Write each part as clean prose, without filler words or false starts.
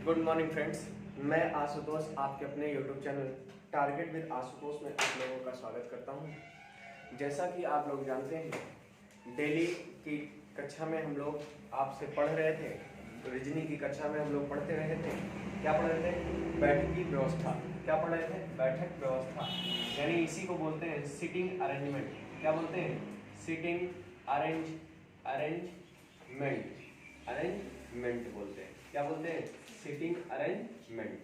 Good morning friends, मैं आशुतोष आपके अपने YouTube channel target with Ashutosh में आप लोगों का स्वागत करता हूं। जैसा कि आप लोग जानते हैं, डेली की कक्षा में हम लोग आपसे पढ़ रहे थे, रीजनिंग की कक्षा में हम लोग पढ़ते रहे थे। क्या पढ़ रहे थे? बैठक की व्यवस्था। क्या पढ़ रहे थे? बैठक व्यवस्था, यानी इसी को बोलते हैं सीटिंग अरेंजमेंट। क्या बोलते हैं? सीटिंग अरेंजमेंट बोलते हैं। क्या बोलते हैं? Seating arrangement.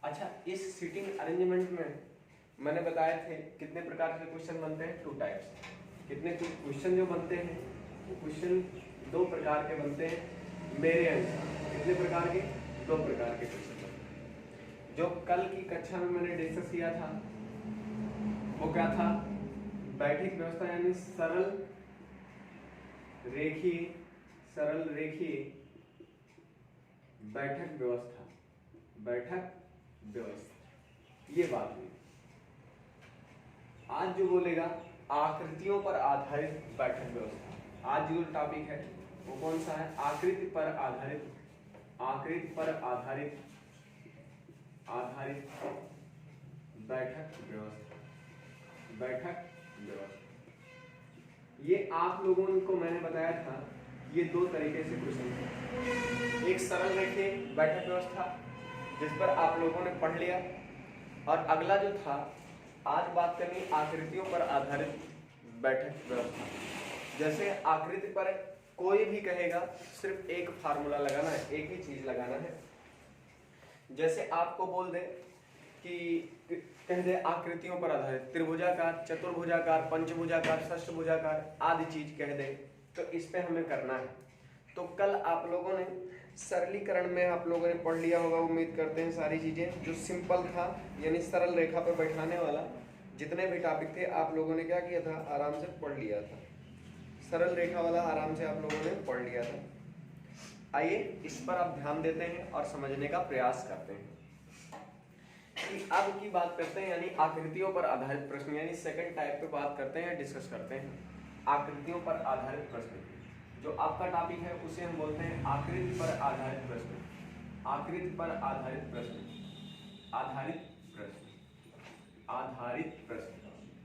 अच्छा, इस सीटिंग अरेंजमेंट में मैंने बताए थे कितने प्रकार के क्वेश्चन बनते हैं? 2 टाइप्स। कितने क्वेश्चन जो बनते हैं वो क्वेश्चन 2 प्रकार के बनते हैं मेरे अनुसार। कितने प्रकार के? 2 प्रकार के क्वेश्चन बनते हैं। जो कल की कक्षा में मैंने डिस्कस किया था वो क्या था? बैठक व्यवस्था, यानी सरल रेखीय बैठक व्यवस्था, ये बात हुई। आज जो बोलेगा आकृतियों पर आधारित बैठक व्यवस्था। आज जो टॉपिक है वो कौन सा है? आकृति पर आधारित बैठक व्यवस्था। ये आप लोगों को मैंने बताया था, ये 2 तरीके से क्वेश्चन है। एक सरल रेखीय बैठक व्यवस्था जिस पर आप लोगों ने पढ़ लिया, और अगला जो था आज बात करनी आकृतियों पर आधारित बैठक व्यवस्था। जैसे आकृति पर कोई भी कहेगा सिर्फ एक फार्मूला लगाना है, एक ही चीज लगाना है। जैसे आपको बोल दे कि कह दे आकृतियों पर आधारित त्रिभुजाकार, चतुर्भुजाकार, पंचभुजाकार, षष्ठभुजाकार आदि चीज कह दे, तो इस पे हमें करना है। तो कल आप लोगों ने सरलीकरण में आप लोगों ने पढ़ लिया होगा, उम्मीद करते हैं सारी चीजें। जो सिंपल था यानी सरल रेखा पर बैठाने वाला जितने भी टॉपिक थे आप लोगों ने क्या किया था? आराम से पढ़ लिया था। सरल रेखा वाला आराम से आप लोगों ने पढ़ लिया था। आइए इस पर आप ध्यान देते हैं और समझने का प्रयास करते हैं कि अब की बात करते हैं, यानी आकृतियों पर आधारित प्रश्न, यानी सेकंड टाइप पे बात करते हैं, डिस्कस करते हैं आकृतियों पर आधारित प्रश्न। जो आपका टॉपिक है उसे हम बोलते हैं आकृति पर आधारित प्रश्न।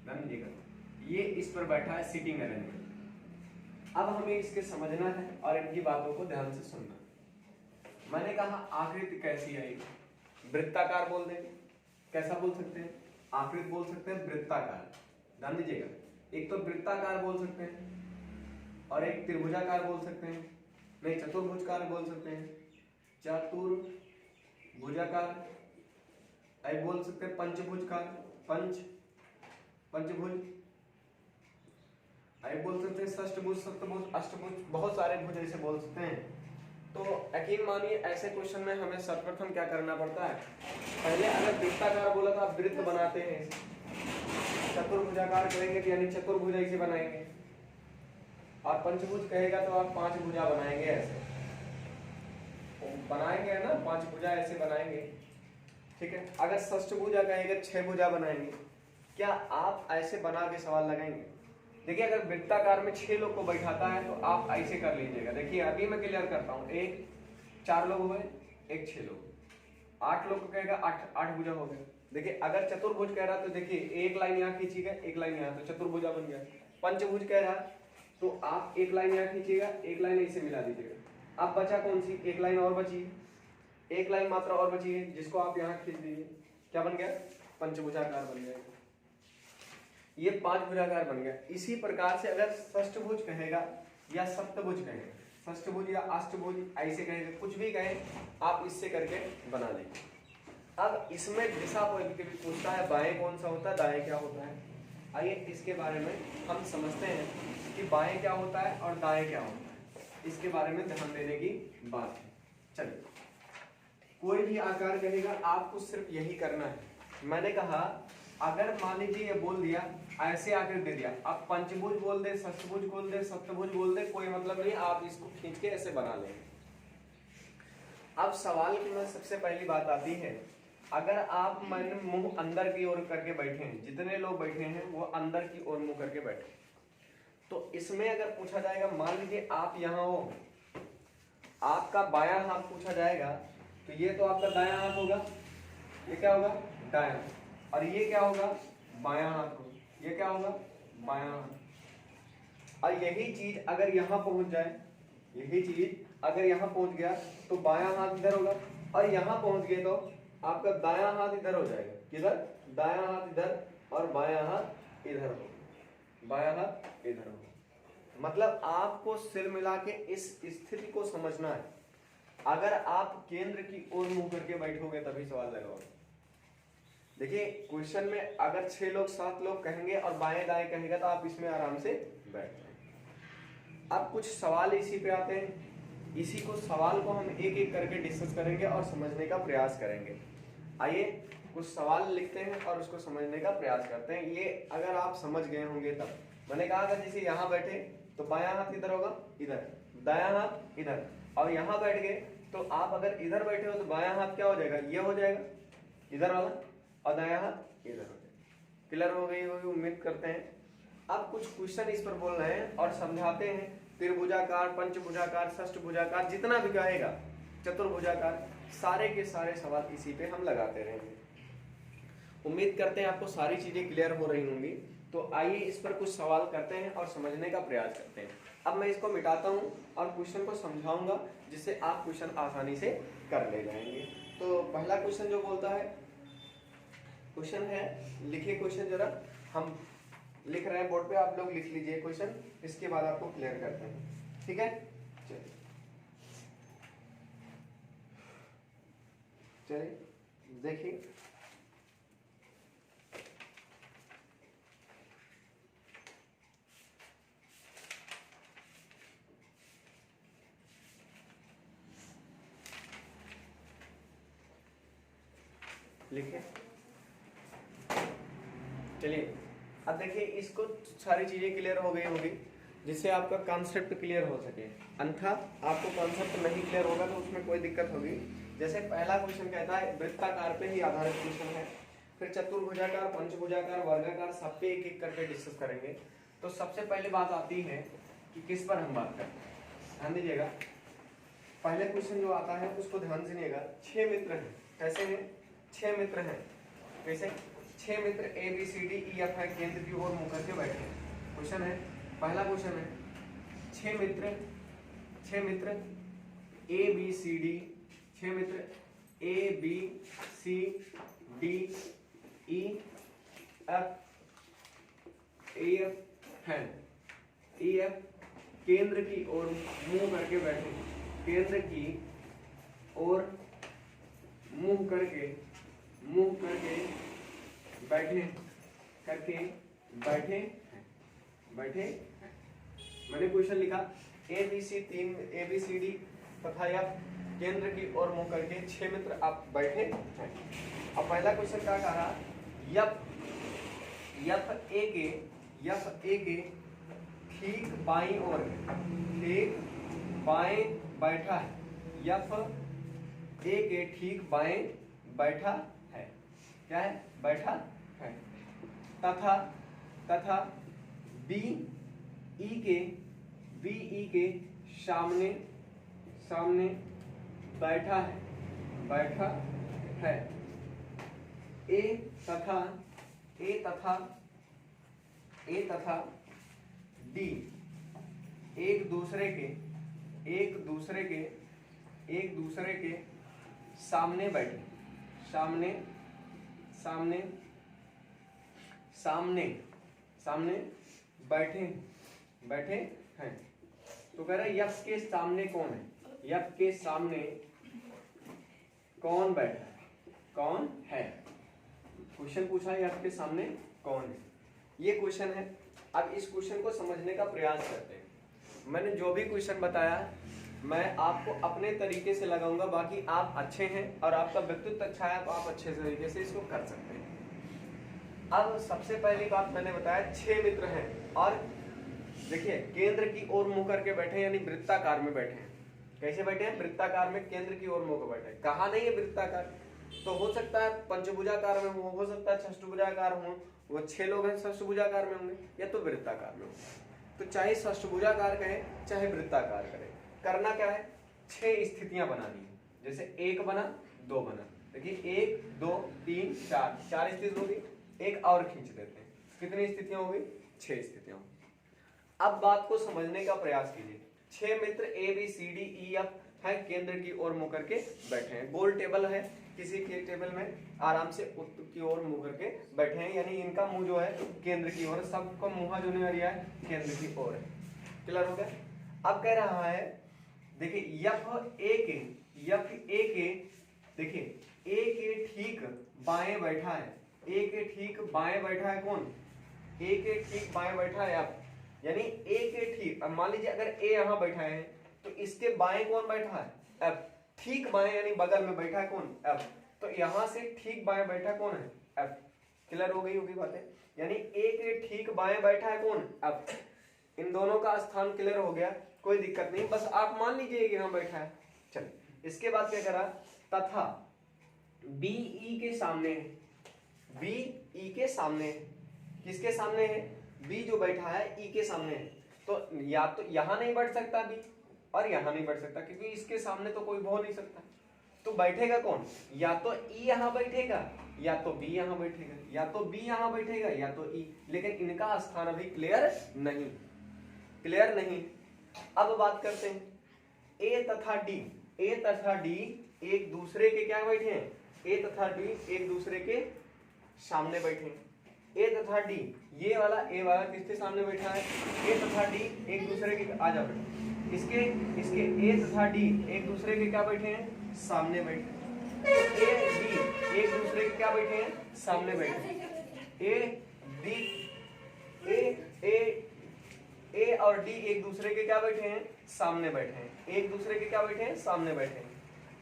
ध्यान दीजिएगा, ये इस पर बैठा है सीटिंग अरेंजमेंट। अब हमें इसके समझना है और इनकी बातों को ध्यान से सुनना है। मैंने कहा आकृति कैसी आएगी? वृत्ताकार बोल देंगे। कैसा बोल सकते हैं? आकृति बोल सकते हैं, वृत्ताकार। ध्यान दीजिएगा, एक तो वृत्ताकार बोल सकते हैं और एक त्रिभुजाकार बोल सकते हैं, नहीं चतुर्भुजकार बोल सकते हैं, चतुर्भुजाकार, ऐसे बोल सकते हैं पंचभुजकार, पंचभुज, ऐसे बोल सकते हैं षष्ठभुज, सप्तभुज, अष्टभुज, बहुत सारे भुज ऐसे बोल सकते हैं। तो यकीन मानिए ऐसे क्वेश्चन में हमें सर्वप्रथम क्या करना पड़ता है? पहले अगर वृत्ताकार बोला तो आप वृत्त बनाते हैं, चतुर्भुजाकार करेंगे तो यानी चतुर्भुज ऐसे बनाएंगे, और पंचभुज कहेगा तो आप 5 भुजा बनाएंगे, ऐसे बनाएंगे ना, 5 भुजा ऐसे बनाएंगे। ठीक है, अगर षष्ठभुजा कहेगा 6 भुजा बनाएंगे। क्या आप ऐसे बना के सवाल लगाएंगे? देखिए, अगर वृत्ताकार में 6 लोग को बैठाता है तो आप ऐसे कर लीजिएगा। देखिए अभी मैं क्लियर करता हूँ, 4 लोग हुए, 6 लोग, 8 लोग को कहेगा 8 भुजा हो गया। देखिए अगर चतुर्भुज कह रहा तो देखिए एक लाइन यहाँ खींचिएगा, एक लाइन यहाँ, तो चतुर्भुजा बन गया। पंचभुज कह रहा तो आप एक लाइन यहाँ खींचिएगा, एक लाइन ऐसे मिला दीजिएगा। अब बचा कौन सी? एक लाइन और बची, एक लाइन मात्र और बची है, जिसको आप यहाँ खींच दीजिए। क्या बन गया? पंचभुजाकार बन गया। ये 5 भुजाकार बन गया। इसी प्रकार से अगर षष्ठभुज कहेगा या सप्तभुज कहेगा, षष्ठभुज या अष्टभुज ऐसे कहेगा, कुछ भी कहे आप इससे करके बना लेंगे। अब इसमें दिशा पूछता है, बाएं कौन सा होता है, दाएं क्या होता है। आइए इसके बारे में हम समझते हैं कि बाएं क्या होता है और दाएं क्या होता है। इसके बारे में ध्यान देने की बात है। चलिए, कोई भी आकार कहेगा आपको सिर्फ यही करना है। मैंने कहा अगर मान लीजिए ये बोल दिया, ऐसे आकर दे दिया, आप पंचभुज बोल दे, षष्ठभुज बोल दे, सप्तभुज बोल दे, कोई मतलब नहीं, आप इसको खींच के ऐसे बना लेंगे। अब सवाल की में सबसे पहली बात आती है, अगर आप मैंने मुंह अंदर की ओर करके बैठे हैं, जितने लोग बैठे हैं वो अंदर की ओर मुंह करके बैठे, तो इसमें अगर पूछा जाएगा, मान लीजिए आप यहाँ हो, आपका बायां हाथ पूछा जाएगा, तो ये तो आपका दायां हाथ होगा, ये क्या होगा दायां, और ये क्या होगा बायां हाथ होगा, ये क्या होगा बायां हाथ। और यही चीज अगर यहाँ पहुंच जाए, यही चीज अगर यहाँ पहुंच गया तो बायां हाथ इधर होगा, और यहाँ पहुंच गए तो आपका दायां हाथ इधर हो जाएगा, किधर दायां हाथ इधर और बायां हाथ इधर होगा, बायां हाथ इधर होगा। मतलब आपको सिर मिला के इस स्थिति को समझना है। अगर आप केंद्र की ओर मुंह करके बैठोगे तभी सवाल लगाओगे। देखिए क्वेश्चन में अगर 6 लोग 7 लोग कहेंगे और बाएं दाएं कहेगा तो आप इसमें आराम से बैठ जाएंगे। अब कुछ सवाल इसी पे आते हैं, इसी को सवाल को हम एक एक करके डिस्कस करेंगे और समझने का प्रयास करेंगे। आइए कुछ सवाल लिखते हैं और उसको समझने का प्रयास करते हैं। ये अगर आप समझ गए होंगे तब। मैंने कहा था जैसे यहाँ बैठे तो बायां हाथ इधर होगा, इधर दायां हाथ इधर, और यहाँ बैठ गए तो आप अगर इधर बैठे हो तो बायां हाथ क्या हो जाएगा, ये हो जाएगा इधर वाला, और दायां हाथ इधर हो जाएगा। क्लियर हो गई होगी उम्मीद करते हैं। अब कुछ क्वेश्चन इस पर बोल रहे हैं और समझाते हैं। त्रिभुजाकार, पंचभुजाकार, षष्ठभुजाकार, जितना भी कहेगा, चतुर्भुजाकार, सारे के सारे सवाल इसी पे हम लगाते रहेंगे। उम्मीद करते हैं आपको सारी चीजें क्लियर हो रही होंगी। तो आइए इस पर कुछ सवाल करते हैं और समझने का प्रयास करते हैं। अब मैं इसको मिटाता हूं और क्वेश्चन को समझाऊंगा जिससे आप क्वेश्चन आसानी से कर ले जाएंगे। तो पहला क्वेश्चन जो बोलता है, क्वेश्चन है, लिखिए क्वेश्चन जरा, हम लिख रहे हैं बोर्ड पे, आप लोग लिख लीजिए क्वेश्चन, इसके बाद आपको क्लियर करते हैं, ठीक है। चलिए देखिए, लिखिए। चलिए अब देखिए, इसको सारी चीजें क्लियर हो गई होगी जिससे आपका कॉन्सेप्ट क्लियर हो सके। अन्यथा आपको कॉन्सेप्ट नहीं क्लियर होगा तो उसमें कोई दिक्कत होगी। जैसे पहला क्वेश्चन कहता है वृत्ताकार पे ही आधारित क्वेश्चन है, फिर चतुर्भुजाकार, पंचभुजाकार, वर्गाकार, सब पे एक एक करके डिस्कस करेंगे। तो सबसे पहले बात आती है कि किस पर हम बात करते हैं। ध्यान दीजिएगा, पहले क्वेश्चन जो आता है उसको ध्यान सुनिएगा। 6 मित्र हैं, कैसे हैं 6 मित्र हैं, कैसे 6 मित्र A B C D E F है, केंद्र की ओर मुंह करके बैठे हैं। क्वेश्चन है, पहला क्वेश्चन है 6 मित्र ए बी सी डी, 6 मित्र A B C D E F हैं, ई एफ केंद्र की ओर मुंह करके बैठे, केंद्र की ओर मुंह करके बैठे। मैंने क्वेश्चन लिखा ए बी सी डी तथा एफ केंद्र की ओर मुंह करके 6 मित्र आप बैठे हैं। अब पहला क्वेश्चन क्या कहा, एफ ए के ठीक बाईं ओर, ठीक बाएं बैठा है, एफ ए के ठीक बाएं बैठा है, क्या है बैठा है, तथा बी ई के सामने बैठा है, ए तथा डी एक दूसरे के सामने बैठे, सामने बैठे हैं। तो कह रहे यफ के सामने कौन है, यफ के सामने कौन बैठा है, कौन है। क्वेश्चन पूछा है यफ के सामने कौन है, ये क्वेश्चन है। अब इस क्वेश्चन को समझने का प्रयास करते हैं। मैंने जो भी क्वेश्चन बताया मैं आपको अपने तरीके से लगाऊंगा, बाकी आप अच्छे हैं और आपका व्यक्तित्व अच्छा है तो आप अच्छे तरीके से इसको कर सकते हैं। अब सबसे पहली बात मैंने बताया 6 मित्र हैं और देखिए केंद्र की ओर मुंह करके बैठे, यानी वृत्ताकार में बैठे हैं। कैसे बैठे हैं, वृत्ताकार में, केंद्र की ओर मुंह कर बैठे। कहा नहीं है वृत्ताकार, तो हो सकता है पंचभुजाकार में हो सकता है षष्ठभुजाकार हो, वो 6 लोग हैं षष्ठभुजाकार में होंगे या तो वृत्ताकार में होंगे। तो चाहे षष्ठभुजाकार कहे चाहे वृत्ताकार करे, करना क्या है 6 स्थितियां बनानी है। जैसे 1 बना 2 बना, देखिए 1 2 3 4, 4 स्थिति होगी। एक और खींच देते हैं, कितनी स्थितियां होगी? 6 स्थितियां होगी। अब बात को समझने का प्रयास कीजिए। 6 मित्र A B C D E F है, केंद्र की ओर मुंह करके बैठे हैं। गोल टेबल है, किसी के टेबल में आराम से उत्तर की ओर मुंह करके बैठे हैं, यानी इनका मुंह जो है केंद्र की ओर, सबका मुंह जो है केंद्र की ओर है। क्लियर हो गया? अब कह रहा है देखिए एफ ए के देखिए ए के ठीक बाएं बैठा है, ए के ठीक बाएं बैठा है कौन? ए के ठीक बाएं बैठा है एफ, यानी ए के ठीक, अब मान लीजिए अगर ए यहाँ बैठा है तो इसके बाएं कौन बैठा है? एफ। ठीक बाएं यानी बगल में बैठा है कौन? एफ। तो यहां से ठीक बाएं बैठा कौन है? एफ। क्लियर हो गई होगी बातें? यानी ए के ठीक बाएं बैठा है कौन? एफ। इन दोनों का स्थान क्लियर हो गया, कोई दिक्कत नहीं, बस आप मान लीजिए यहाँ बैठा है। चलिए इसके बाद क्या करा? तथा बी ई के सामने है, बी ई के सामने है। किसके सामने है? बी जो बैठा है ई के सामने है। तो या तो यहां नहीं बैठ सकता बी और यहां नहीं बैठ सकता, क्योंकि इसके सामने तो कोई हो नहीं सकता। तो बैठेगा कौन? या तो ई यहां बैठेगा या तो बी यहां बैठेगा, या तो बी यहां बैठेगा या तो ई, लेकिन इनका स्थान अभी क्लियर नहीं, क्लियर नहीं। अब बात करते हैं ए तथा डी। ए तथा डी एक दूसरे के क्या बैठे हैं? ए तथा डी एक दूसरे के सामने बैठे हैं। ए तथा डी, ये वाला ए वाला किसके सामने बैठा है? ए तथा डी एक दूसरे के, आ जा बेटा, इसके ए तथा डी एक दूसरे के क्या बैठे हैं? सामने बैठे। तो ए डी एक दूसरे के क्या बैठे हैं? सामने बैठे। ए डी ए और डी एक दूसरे के क्या बैठे हैं? सामने बैठे हैं। एक दूसरे के क्या बैठे हैं? सामने बैठे हैं।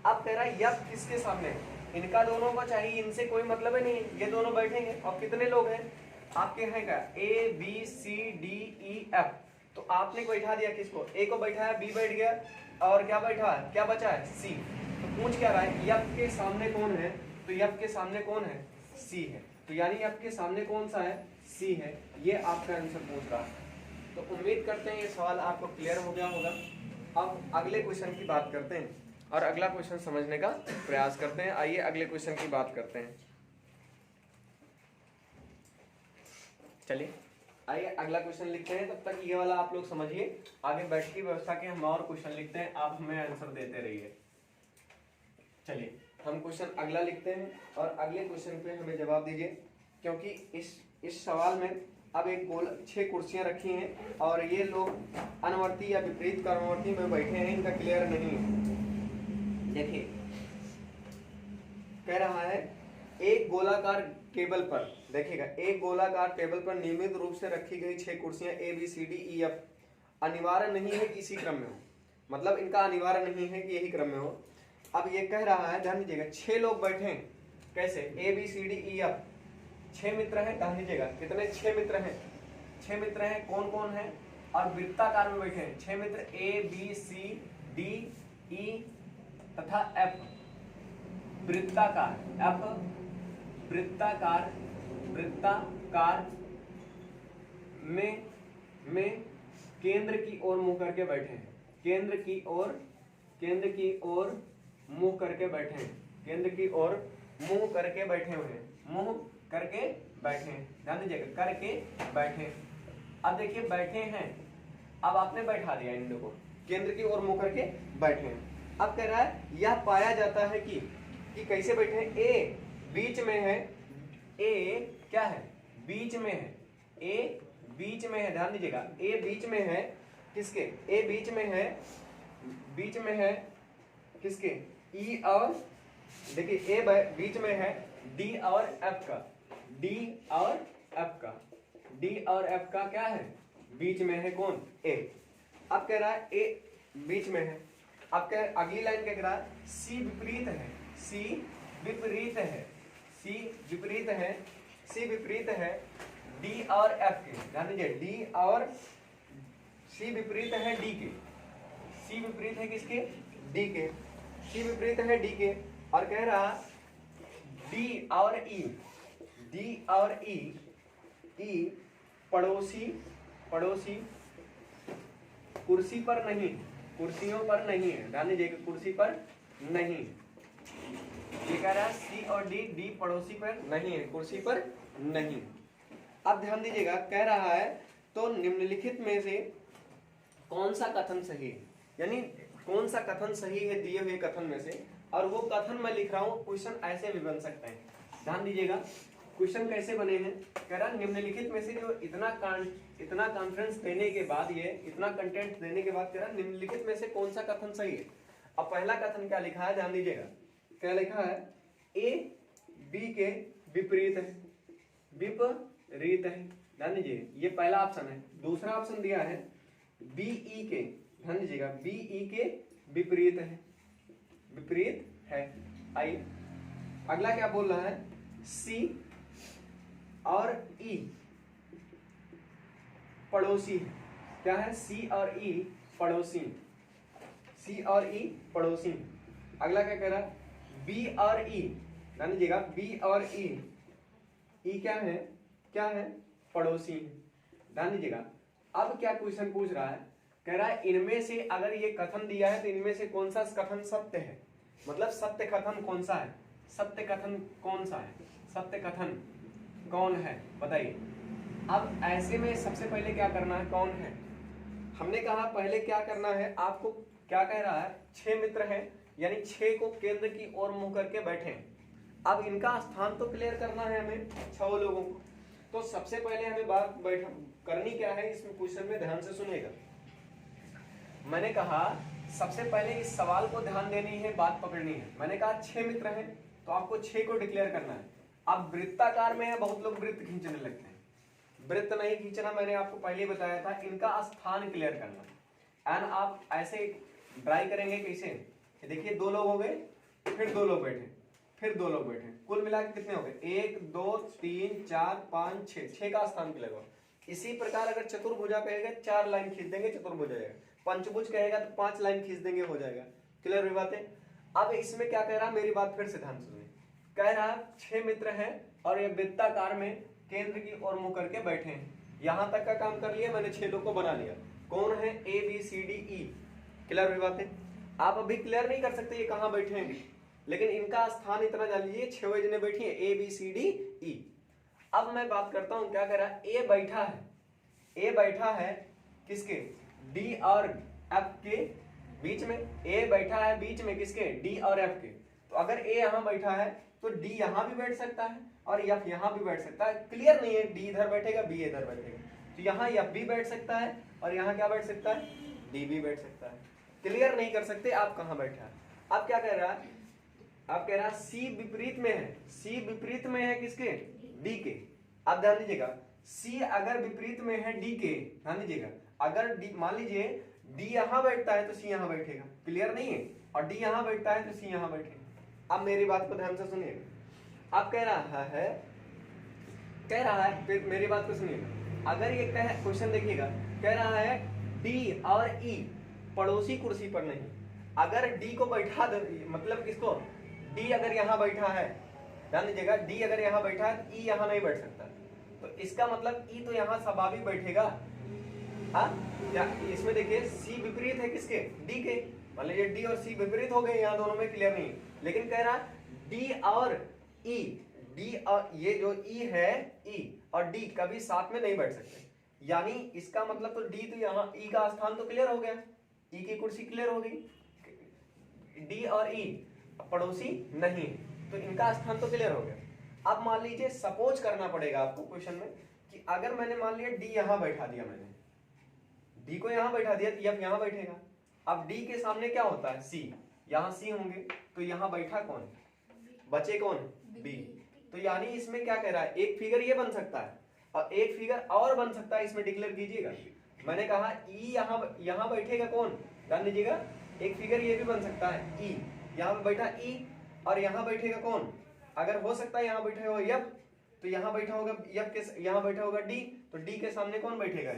अब कह रहा है यह किसके सामने है? इनका दोनों को चाहिए, इनसे कोई मतलब ही नहीं, ये दोनों बैठेंगे। और कितने लोग हैं आपके? हैं क्या? A B C D E F. तो आपने बैठा दिया किसको? ए को बैठाया, बी बैठ गया, और क्या बैठा है? क्या बचा है? सी। तो पूछ क्या रहा है? एफ के सामने कौन है? तो एफ के सामने कौन है? सी है। तो यानी एफ के सामने कौन सा है? सी है। ये आपका आंसर पूछ रहा है। तो उम्मीद करते हैं ये सवाल आपको क्लियर हो गया होगा। अब अगले क्वेश्चन की बात करते हैं और अगला क्वेश्चन समझने का प्रयास करते हैं। आइए अगले क्वेश्चन की बात करते हैं। चलिए आइए अगला क्वेश्चन लिखते हैं। तब तक ये वाला आप लोग समझिए, आगे बैठ की व्यवस्था के हम और क्वेश्चन लिखते हैं, आप हमें आंसर देते रहिए। चलिए हम क्वेश्चन अगला लिखते हैं और अगले क्वेश्चन पे हमें जवाब दीजिए, क्योंकि इस सवाल में अब एक गोल 6 कुर्सियां रखी हैं और ये लोग अनुवर्ती या विपरीत क्रमवर्ती में बैठे हैं, इनका क्लियर नहीं है। देखिए कह रहा है एक गोलाकार टेबल पर, देखिएगा, एक गोलाकार टेबल पर नियमित रूप से रखी गई 6 कुर्सियां A B C D E F अनिवार्य नहीं है कि इसी क्रम में हो, मतलब इनका अनिवार्य नहीं है कि यही क्रम में हो। अब ये कह रहा है, ध्यान दीजिएगा, 6 लोग बैठे हैं, कैसे? A B C D E F 6 मित्र हैं। ध्यान दीजिएगा कितने? 6 मित्र हैं। 6 मित्र हैं, कौन कौन है? और वृत्ताकार में बैठे हैं 6 मित्र, ए बी सी डी ई तथा एफ। वृत्ताकार, एफ वृत्ताकार में केंद्र की ओर मुंह करके बैठे हैं। केंद्र की ओर मुंह करके बैठे हैं। केंद्र की ओर मुंह करके बैठे हुए हैं। मुंह करके बैठे हैं, ध्यान दीजिएगा, करके बैठे। अब देखिए बैठे हैं, अब आपने बैठा दिया इन लोगों को, केंद्र की ओर मुंह करके बैठे हैं। अब कह रहा है यह पाया जाता है कि कैसे बैठे हैं? ए बीच में है, ए क्या है? बीच में है, ए बीच में है। ध्यान दीजिएगा, ए बीच में है किसके? ए बीच में है किसके? ई और, देखिए ए बीच में है डी और एफ का, डी और एफ का, डी और एफ का क्या है? बीच में है कौन? ए। अब कह रहा है ए बीच में है। अब कह अगली लाइन क्या कह रहा है? सी विपरीत है, सी विपरीत है, सी विपरीत है, सी विपरीत है डी और एफ के। ध्यान दीजिए, डी और सी विपरीत है डी के, सी विपरीत है किसके? डी के, सी विपरीत है डी के। और कह रहा डी और ई, डी और ई पड़ोसी कुर्सी पर नहीं, कुर्सियों पर नहीं है। ध्यान दीजिए, कुर्सी पर नहीं। ये कह रहा है सी और डी, डी पड़ोसी पर नहीं है, कुर्सी पर नहीं। अब ध्यान दीजिएगा, कह रहा है तो निम्नलिखित में से कौन सा कथन सही है, यानी कौन सा कथन सही है दिए हुए कथन में से, और वो कथन मैं लिख रहा हूं। क्वेश्चन ऐसे भी बन सकते हैं, ध्यान दीजिएगा क्वेश्चन कैसे बने हैं। कह रहा निम्नलिखित में से जो इतना कॉन्फ्रेंस देने के बाद, ये इतना कंटेंट देने के बाद कह रहा निम्नलिखित में से कौन सा कथन सही है। अब पहला कथन क्या लिखा है, ध्यान दीजिएगा, क्या लिखा है, ए बी के विपरीत है, विपरीत है, ध्यान दीजिए, ये पहला ऑप्शन है। दूसरा ऑप्शन दिया है बी ई के, ध्यान दीजिएगा, बी ई के विपरीत है, विपरीत है। आइए अगला क्या बोल रहा है, सी और ई पड़ोसी है। क्या है, सी और ई पड़ोसी, सी और ई पड़ोसी। अगला क्या कह रहा है, बी और ई, ध्यान दीजिएगा, बी और ई, ई क्या है, क्या है, पड़ोसी, ध्यान दीजिएगा। अब क्या क्वेश्चन पूछ रहा है, कह रहा है इनमें से अगर ये कथन दिया है तो इनमें से कौन सा कथन सत्य है, मतलब सत्य कथन कौन सा है, सत्य कथन कौन सा है, सत्य कथन कौन है बताइए। अब ऐसे में सबसे पहले क्या करना है, कौन है, हमने कहा पहले क्या करना है आपको, क्या कह रहा है, 6 मित्र हैं, यानी 6 को केंद्र की ओर मुंह करके बैठे। अब इनका स्थान तो क्लियर करना है हमें 6 लोगों को। तो सबसे पहले हमें बात करनी क्या है, इसमें क्वेश्चन में ध्यान से सुनिएगा। मैंने कहा सबसे पहले इस सवाल को ध्यान देनी है, बात पकड़नी है। मैंने कहा 6 मित्र हैं तो आपको 6 को डिक्लेयर करना है। अब वृत्ताकार में है, बहुत लोग वृत्त खींचने लगते हैं, वृत्त नहीं खींचना, मैंने आपको पहले बताया था, इनका स्थान क्लियर करना। एंड आप ऐसे ड्राई करेंगे कैसे, देखिए 2 लोग हो गए, फिर 2 लोग बैठे, फिर 2 लोग बैठे, कुल मिला के कितने हो गए, 1 2 3 4 5 6, 6 का स्थान क्लियर होगा। इसी प्रकार अगर चतुर्भुजा कहेगा 4 लाइन खींच देंगे, चतुर्भुज हो जाएगा। पंचभुज कहेगा तो 5 लाइन खींच देंगे, हो जाएगा। क्लियर हुई बातें। अब इसमें क्या कह रहा, मेरी बात फिर से ध्यान सुनिए। कह रहा 6 मित्र हैं और ये वृत्ताकार में केंद्र की ओर मुंह करके बैठे हैं। यहां तक का काम कर लिया मैंने, छेदों को बना लिया। कौन है, A B C D E. Clear हुई बातें। आप अभी क्लियर नहीं कर सकते ये कहां बैठे हैं, लेकिन इनका स्थान इतना जान लीजिए, 6 जने बैठी है, ए बी सी डी ई। अब मैं बात करता हूं, क्या कह रहा है, ए बैठा है, ए बैठा है किसके, डी और एफ के बीच में। ए बैठा है बीच में किसके, डी और एफ के। तो अगर ए यहां बैठा है तो डी यहां भी बैठ सकता है और एफ यहां भी बैठ सकता है। क्लियर नहीं है, डी इधर बैठेगा, बी इधर बैठेगा, तो यहां एफ भी बैठ सकता है और यहां क्या बैठ सकता है, डी भी बैठ सकता है। क्लियर नहीं कर सकते आप कहां बैठा है। अब क्या कह रहा है, आप कह रहा है सी विपरीत में है, सी विपरीत में है किसके, डी के। आप ध्यान दीजिएगा, सी अगर विपरीत में है डी के, ध्यान दीजिएगा, अगर डी मान लीजिए डी यहां बैठता है तो सी यहां बैठेगा, क्लियर नहीं है, और डी यहां बैठता है तो सी यहां बैठेगा। अब मेरी बात को ध्यान से सुनिएगा। अब कह रहा है फिर मेरी बात को सुनिएगा। अगर ये क्वेश्चन देखिएगा, कह रहा है डी और ई पड़ोसी कुर्सी पर नहीं। अगर डी को बैठा मतलब किसको, डी अगर यहां बैठा है, ध्यान दीजिएगा, डी अगर यहां बैठा है तो ई यहां नहीं बैठ सकता। तो इसका मतलब ई तो यहां स्वाभाविक बैठेगा। हाँ, इसमें देखिए सी विपरीत है किसके, डी के। मान लीजिए डी और सी विपरीत हो गए, यहाँ दोनों में क्लियर नहीं, लेकिन कह रहा डी और ई, डी और ये जो ई है, ई और डी कभी साथ में नहीं बैठ सकते। यानी इसका मतलब तो डी तो यहाँ, ई का स्थान तो क्लियर हो गया, ई की कुर्सी क्लियर हो गई। डी और ई पड़ोसी नहीं, तो इनका स्थान तो क्लियर हो गया। अब मान लीजिए सपोज करना पड़ेगा आपको क्वेश्चन में कि अगर मैंने मान लिया डी यहां बैठा दिया, मैंने डी को यहां बैठा दिया तो एफ यहां बैठेगा। अब डी के सामने क्या होता है, सी, यहां सी होंगे, तो यहां बैठा कौन, बचे कौन, बी। तो यानी इसमें क्या कह रहा है, एक फिगर ये बन सकता है और एक फिगर और बन सकता है, इसमें डिक्लेयर कीजिएगा। मैंने कहा ई यहां बैठेगा कौन, ध्यान दीजिएगा, एक फिगर ये भी बन सकता है, ई यहां बैठा ई और यहां बैठेगा कौन, अगर हो सकता है यहां बैठा हो एफ, तो यहां बैठा होगा एफ के, यहां बैठा होगा डी, तो डी के सामने कौन बैठेगा,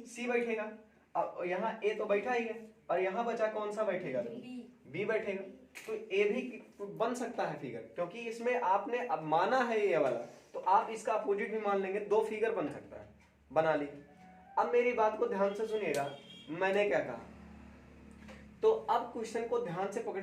सी बैठेगा। अब यहाँ ए तो बैठा ही है और यहाँ बचा कौन सा बैठेगा, बी बैठेगा। तो ए भी बन सकता है फिगर, क्योंकि इसमें आपने अब माना है ये वाला, तो आप इसका अपोजिट भी मान लेंगे, 2 फिगर बन सकता है, बना ली। अब मेरी बात को ध्यान से सुनिएगा, मैंने क्या कहा। तो अब क्वेश्चन को ध्यान से पकड़िए।